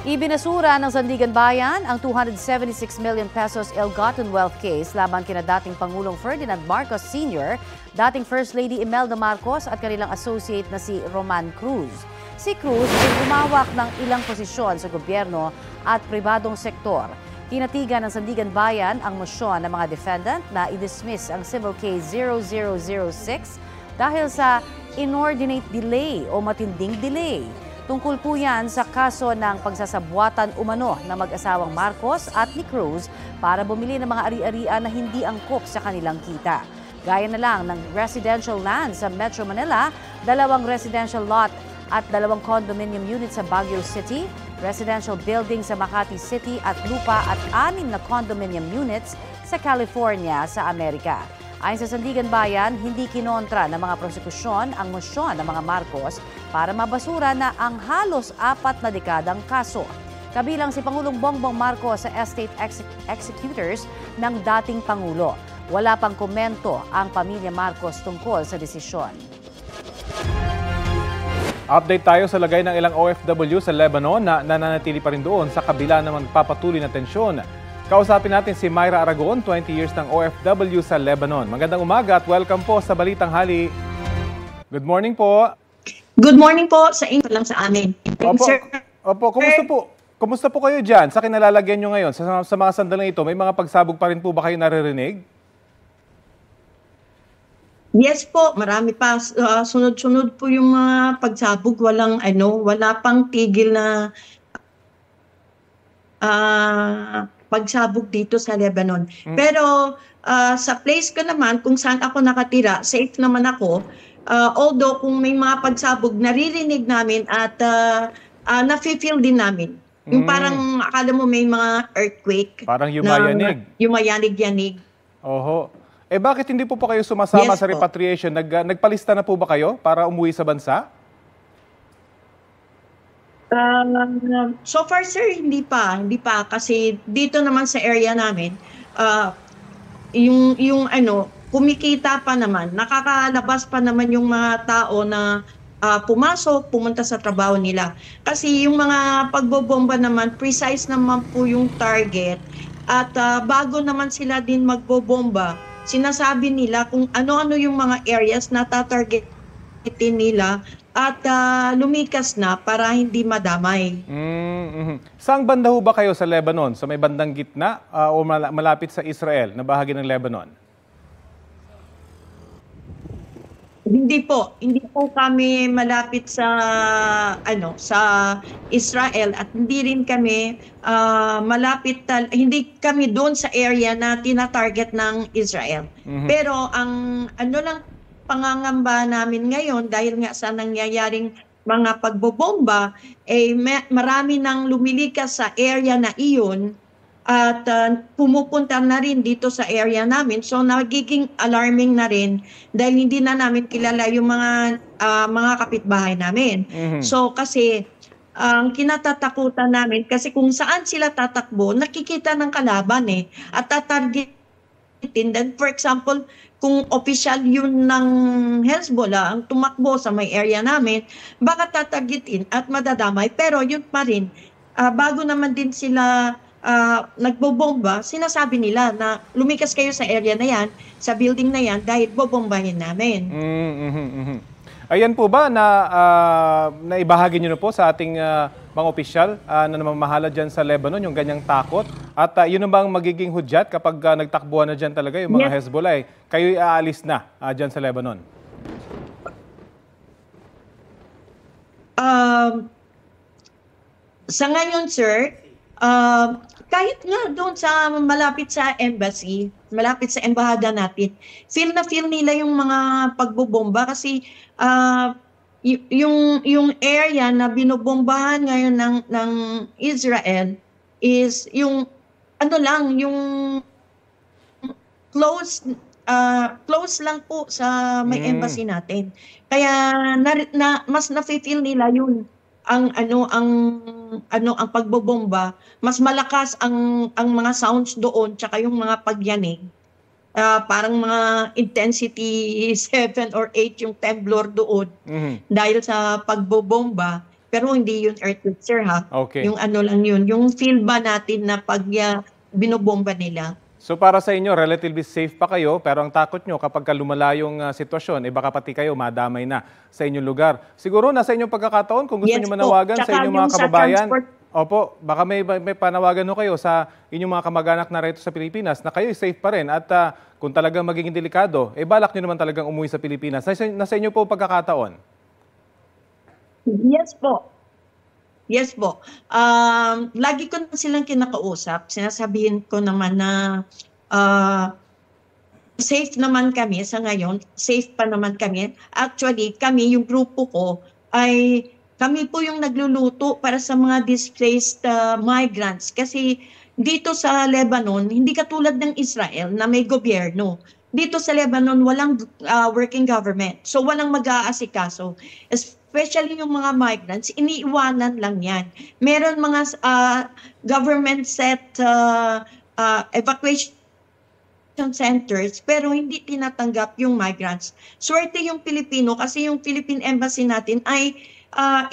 Ibinasura ng Sandigan Bayan ang 276 million pesos ill-gotten wealth case laban kina dating Pangulong Ferdinand Marcos Sr., dating First Lady Imelda Marcos at kanilang associate na si Roman Cruz. Si Cruz ay humawak ng ilang posisyon sa gobyerno at pribadong sektor. Tinatigan ng Sandigan Bayan ang mosyon ng mga defendant na i-dismiss ang Civil Case 0006 dahil sa inordinate delay o matinding delay. Tungkol po yan sa kaso ng pagsasabwatan umano ng mag-asawang Marcos at ni Cruz para bumili ng mga ari-arian na hindi angkop sa kanilang kita. Gaya na lang ng residential land sa Metro Manila, 2 residential lot at 2 condominium units sa Baguio City, residential building sa Makati City at lupa at 6 na condominium units sa California sa Amerika. Ayon sa Sandigan Bayan, hindi kinontra ng mga prosekusyon ang mosyon ng mga Marcos para mabasura na ang halos 4 na dekadang kaso. Kabilang si Pangulong Bongbong Marcos sa estate executors ng dating Pangulo. Wala pang komento ang pamilya Marcos tungkol sa desisyon. Update tayo sa lagay ng ilang OFW sa Lebanon na nananatili pa rin doon sa kabila ng magpapatuloy na tensyon. Kausapin natin si Myra Aragon, 20 years ng OFW sa Lebanon. Magandang umaga at welcome po sa Balitang Hali. Good morning po. Good morning po sa inyo lang sa amin. Opo, kumusta po kayo dyan? Sa kinalalagyan nyo ngayon, sa mga sandaling ito, may mga pagsabog pa rin po ba kayo naririnig? Yes po, marami pa. Sunod-sunod po yung mga pagsabog. Wala pang tigil na pagsabog dito sa Lebanon. Pero sa place ko naman, kung saan ako nakatira, safe naman ako. Although kung may mga pagsabog, naririnig namin at nafe-feel din namin. Yung parang akala mo may mga earthquake. Parang yumayanig. Yumayanig-yanig. Oho. Bakit hindi po kayo sumasama Yes, sa repatriation? Nagpalista na po ba kayo para umuwi sa bansa? So far, sir, hindi pa. Kasi dito naman sa area namin, kumikita pa naman. Nakakalabas pa naman yung mga tao na pumasok, pumunta sa trabaho nila. Kasi yung mga pagbobomba naman, precise naman po yung target. At bago naman sila din magbobomba, sinasabi nila kung ano-ano yung mga areas na tatargetin nila at lumikas na para hindi madamay. Saang banda ho ba kayo sa Lebanon? Sa may bandang gitna o malapit sa Israel na bahagi ng Lebanon? Hindi po kami malapit sa sa Israel at hindi rin kami hindi kami doon sa area na tina-target ng Israel. Pero ang lang pangangamba namin ngayon dahil nga sa nangyayaring mga pagbobomba marami nang lumilikas sa area na iyon at pumupunta na rin dito sa area namin. So nagiging alarming na rin dahil hindi na namin kilala yung mga kapitbahay namin. So kasi ang kinatatakutan namin kasi kung saan sila tatakbo, nakikita ng kalaban at tatargetin. Then for example, kung official yun ng Hezbollah ang tumakbo sa may area namin, baka tatargetin at madadamay. Pero yun pa rin, bago naman din sila nagbobomba, sinasabi nila na lumikas kayo sa area na yan, sa building na yan, dahil bobombahin namin. Ayan po ba na naibahagi nyo na po sa ating mga opisyal na namamahala dyan sa Lebanon, yung ganyang takot? At yun na bang magiging hudyat kapag nagtakbuhan na dyan talaga yung mga Hezbollah? Kayo'y aalis na dyan sa Lebanon? Sa ngayon, sir, kahit nga doon sa malapit sa embassy, malapit sa embahada natin, feel nila yung mga pagbobomba kasi yung area na binobombahan ngayon ng Israel is yung yung close lang po sa may embassy natin. Kaya mas nafe-feel nila yun ang pagbobomba, mas malakas ang mga sounds doon tsaka yung mga pagyanig. Parang mga intensity 7 or 8 yung temblor doon dahil sa pagbobomba. pero hindi yun earthquake, sir, ha? Okay. Yung ano lang yun, yung field ba natin na pag binobomba nila. So para sa inyo, relatively safe pa kayo, pero ang takot nyo kapag lumala yung sitwasyon, baka pati kayo madamay na sa inyong lugar. Siguro nasa inyong pagkakataon, kung gusto nyo manawagan sa inyong mga kababayan. Opo, baka may panawagan kayo sa inyong mga kamag-anak na rito sa Pilipinas na kayo safe pa rin at kung talagang magiging delikado, balak nyo naman talagang umuwi sa Pilipinas. Nasa inyo po pagkakataon. Yes po. Yes po. Lagi ko na silang kinakausap. Sinasabihin ko naman na safe naman kami sa ngayon. Safe pa naman kami. Actually, kami, yung grupo ko, ay kami po yung nagluluto para sa mga displaced migrants. Kasi dito sa Lebanon, hindi katulad ng Israel na may gobyerno. Dito sa Lebanon, walang working government. So walang mag-aasikaso. Especially yung mga migrants, iniiwanan lang yan. Meron mga government set evacuation centers pero hindi tinatanggap yung migrants. Swerte yung Pilipino kasi yung Philippine Embassy natin ay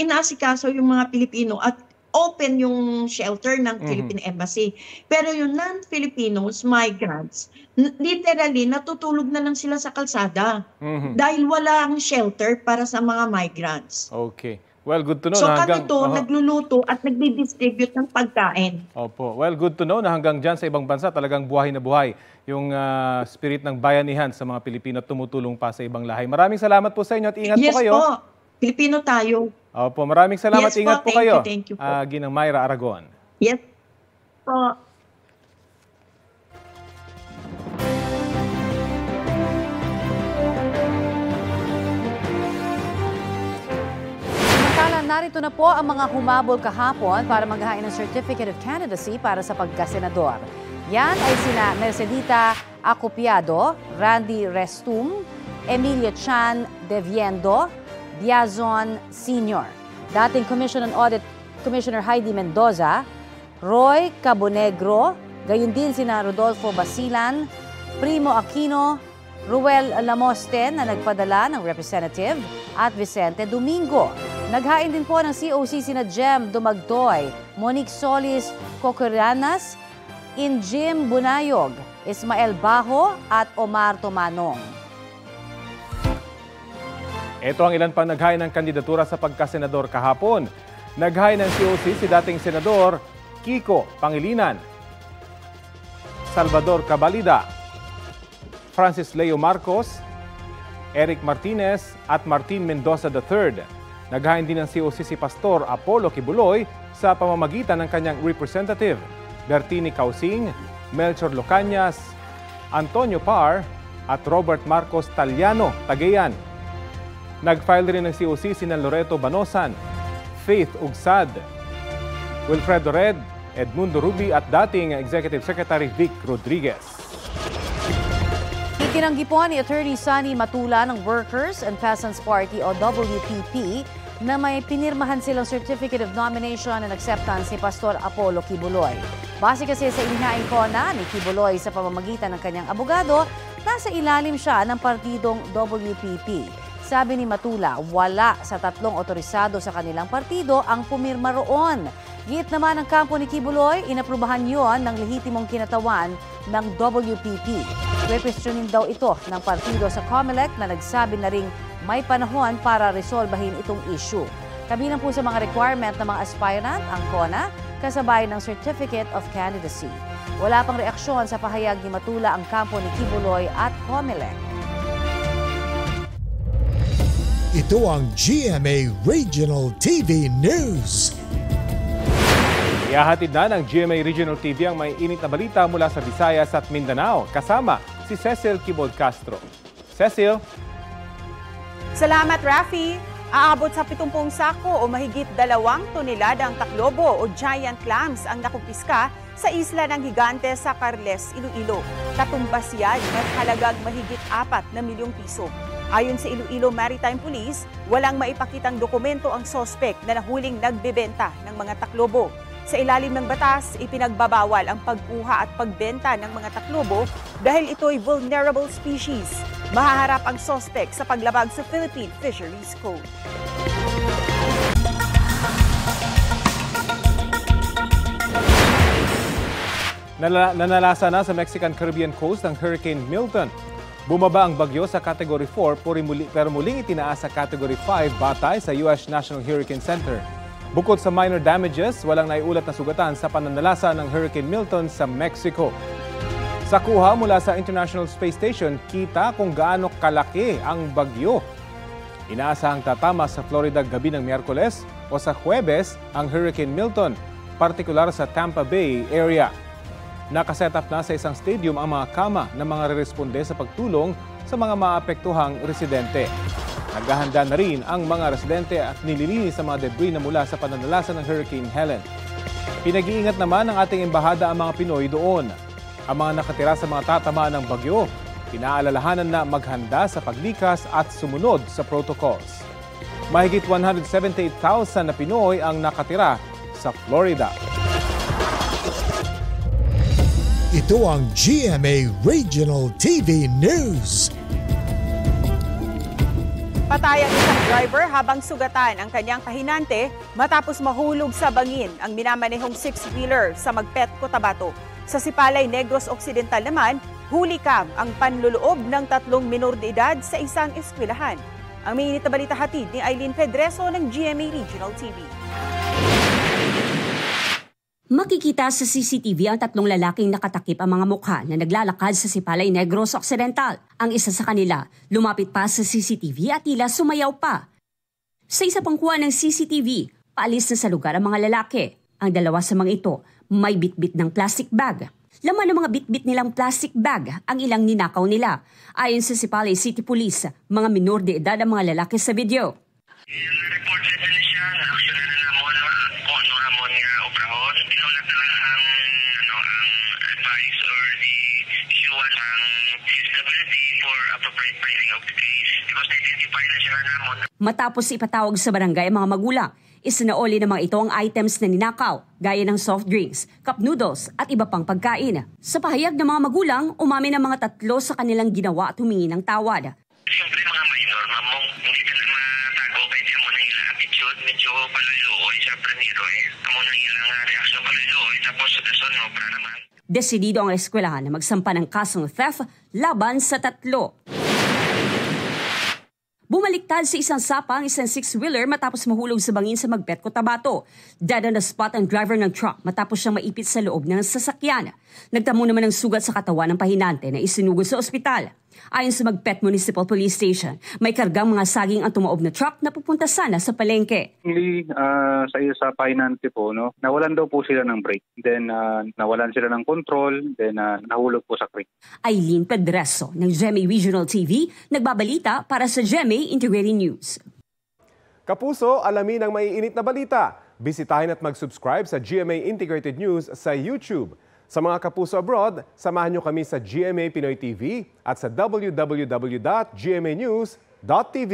inaasikaso yung mga Pilipino at open yung shelter ng Philippine Embassy. Pero yung non-Filipinos, migrants, literally natutulog na lang sila sa kalsada dahil walang shelter para sa mga migrants. Okay. Well, good to know. So kami to nagluluto at nagdi-distribute ng pagkain. Opo. Well, good to know na hanggang dyan sa ibang bansa talagang buhay na buhay yung spirit ng bayanihan sa mga Pilipino at tumutulong pa sa ibang lahi. Maraming salamat po sa inyo at ingat po kayo. Yes po. Pilipino tayo. Opo. Maraming salamat. Yes ingat po kayo. Thank you po. Ginang Myra Aragon. Yes po. Narito na po ang mga humabol kahapon para maghain ng Certificate of Candidacy para sa pagkasenador. Yan ay sina Mercedita Acopiado, Randy Restum, Emilio Chan Deviendo, Diazon Sr., dating Commission on Audit Commissioner Heidi Mendoza, Roy Cabonegro, gayon din sina Rodolfo Basilan, Primo Aquino, Ruel Lamoste na nagpadala ng representative at Vicente Domingo. Naghain din po ng COC sina Jem Dumagtoy, Monique Solis Cocorianas, Injim Bunayog, Ismael Bajo at Omar Tomanong. Ito ang ilan pang naghain ng kandidatura sa pagkasenador kahapon. Naghain ng COC si dating Senador Kiko Pangilinan, Salvador Cabalida, Francis Leo Marcos, Eric Martinez at Martin Mendoza III. Naghain din ng COC si Pastor Apollo Kibuloy sa pamamagitan ng kanyang representative, Bertini Causing, Melchor Locañas, Antonio Par at Robert Marcos Taliano, Tagayan. Nag-file rin ng COC sina Loreto Banosan, Faith Ugsad, Wilfredo Red, Edmundo Rubi at dating Executive Secretary Vic Rodriguez. Itinanggi po ni Attorney Sunny Matula ng Workers and Peasants Party o WPP na may pinirmahan silang Certificate of Nomination and Acceptance ni Pastor Apollo Kibuloy. Base kasi sa inihain ko na ni Kibuloy sa pamamagitan ng kanyang abogado, nasa ilalim siya ng partidong WPP. Sabi ni Matula, wala sa tatlong otorisado sa kanilang partido ang pumirma roon. Git naman ng kampo ni Kibuloy, inaprubahan yon ng lehitimong kinatawan ng WPP. Requestionin daw ito ng partido sa COMELEC na nagsabi na ring may panahon para resolbahin itong issue. Kabilang po sa mga requirement ng mga aspirant ang CONA, kasabay ng Certificate of Candidacy. Wala pang reaksyon sa pahayag ni Matula ang kampo ni Kibuloy at COMELEC. Ito ang GMA Regional TV News. Ihahatid na ng GMA Regional TV ang may init na balita mula sa Visayas at Mindanao. Kasama si Cecil Kibod Castro. Cecil? Salamat, Rafi. Aabot sa 70 sako o mahigit 2 toneladang taklobo o giant clams ang nakumpiska sa isla ng Higante sa Carles, Iloilo. Katumbas yan at halagang mahigit 4 na milyong piso. Ayon sa Iloilo Maritime Police, walang maipakitang dokumento ang sospek na nahuling nagbebenta ng mga taklobo. Sa ilalim ng batas, ipinagbabawal ang pagkuha at pagbenta ng mga taklobo dahil ito'y vulnerable species. Mahaharap ang sospek sa paglabag sa Philippine Fisheries Code. Nanalasa na sa Mexican Caribbean coast ang Hurricane Milton. Bumaba ang bagyo sa Category 4 pero muling itinaas sa Category 5 batay sa U.S. National Hurricane Center. Bukod sa minor damages, walang naiulat na sugatan sa pananalasa ng Hurricane Milton sa Mexico. Sa kuha mula sa International Space Station, kita kung gaano kalaki ang bagyo. Inaasahang tatama sa Florida gabi ng Miyerkules o sa Huwebes ang Hurricane Milton, partikular sa Tampa Bay area. Nakaset up na sa isang stadium ang mga kama ng mga reresponde sa pagtulong sa mga maapektuhang residente. Naghahanda na rin ang mga residente at nililinis sa mga debris na mula sa pananalasa ng Hurricane Helen. Pinag-iingat naman ng ating embahada ang mga Pinoy doon. Ang mga nakatira sa mga tatamaan ng bagyo, pinaalalahanan na maghanda sa paglikas at sumunod sa protocols. Mahigit 178,000 na Pinoy ang nakatira sa Florida. Ito ang GMA Regional TV News. Patay ang isang driver habang sugatan ang kanyang kahinante matapos mahulog sa bangin ang minamanehong six-wheeler sa Magpet, Cotabato. Sa Sipalay, Negros Occidental naman, hulikam ang panluloob ng 3 minor de edad sa isang eskwelahan. Ang mainit na balita hatid ni Eileen Pedreso ng GMA Regional TV. Makikita sa CCTV ang 3 lalaking nakatakip ang mga mukha na naglalakad sa Sipalay, Negros Occidental. Ang isa sa kanila, lumapit pa sa CCTV at tila sumayaw pa. Sa isa pang kuha ng CCTV, paalis na sa lugar ang mga lalaki. Ang 2 sa mga ito, may bitbit ng plastic bag. Laman ng mga bitbit nilang plastic bag ang ilang ninakaw nila. Ayon sa Sipalay City Police, mga minor de edad ang mga lalaki sa video. Report sa siya, aksyonan na namon kung ano amon nga obrahon. Pinulat na lang ang advice or the issuean ang CSWD for appropriate filing of the case because na-identify na siya namon. Matapos ipatawag sa barangay ang mga magulang, isinaoli ng mga ito ang items na ninakaw, gaya ng soft drinks, cup noodles at iba pang pagkain. Sa pahayag ng mga magulang, umamin ang mga 3 sa kanilang ginawa at humingi ng tawad. Siyempre mga minor, mamong hindi ka na matago kaya di mo na ilang attitude, medyo paluloy sa praniro Amo na ilang reaksyon paluloy, tapos sa dason obra naman. Desidido ang eskwelahan na magsampa ng kasong theft laban sa 3. Bumaliktad sa isang sapa ang isang six-wheeler matapos mahulog sa bangin sa Magpet, Cotabato. Dead on the spot ang driver ng truck matapos siyang maipit sa loob ng sasakyan. Nagtamo naman ng sugat sa katawan ng pahinante na isinugod sa ospital. Ayon sa Magpet Municipal Police Station, may kargang mga saging ang tumaob na truck na pupunta sana sa palengke. Sa pahinante po, no, nawalan daw po sila ng brake. Then nawalan sila ng control, then nahulog po sa creek. Eileen Pedreso ng GMA Regional TV, nagbabalita para sa GMA Integrated News. Kapuso, alamin ang maiinit na balita. Bisitahin at mag-subscribe sa GMA Integrated News sa YouTube. Sa mga kapuso abroad, samahan niyo kami sa GMA Pinoy TV at sa www.gmanews.tv.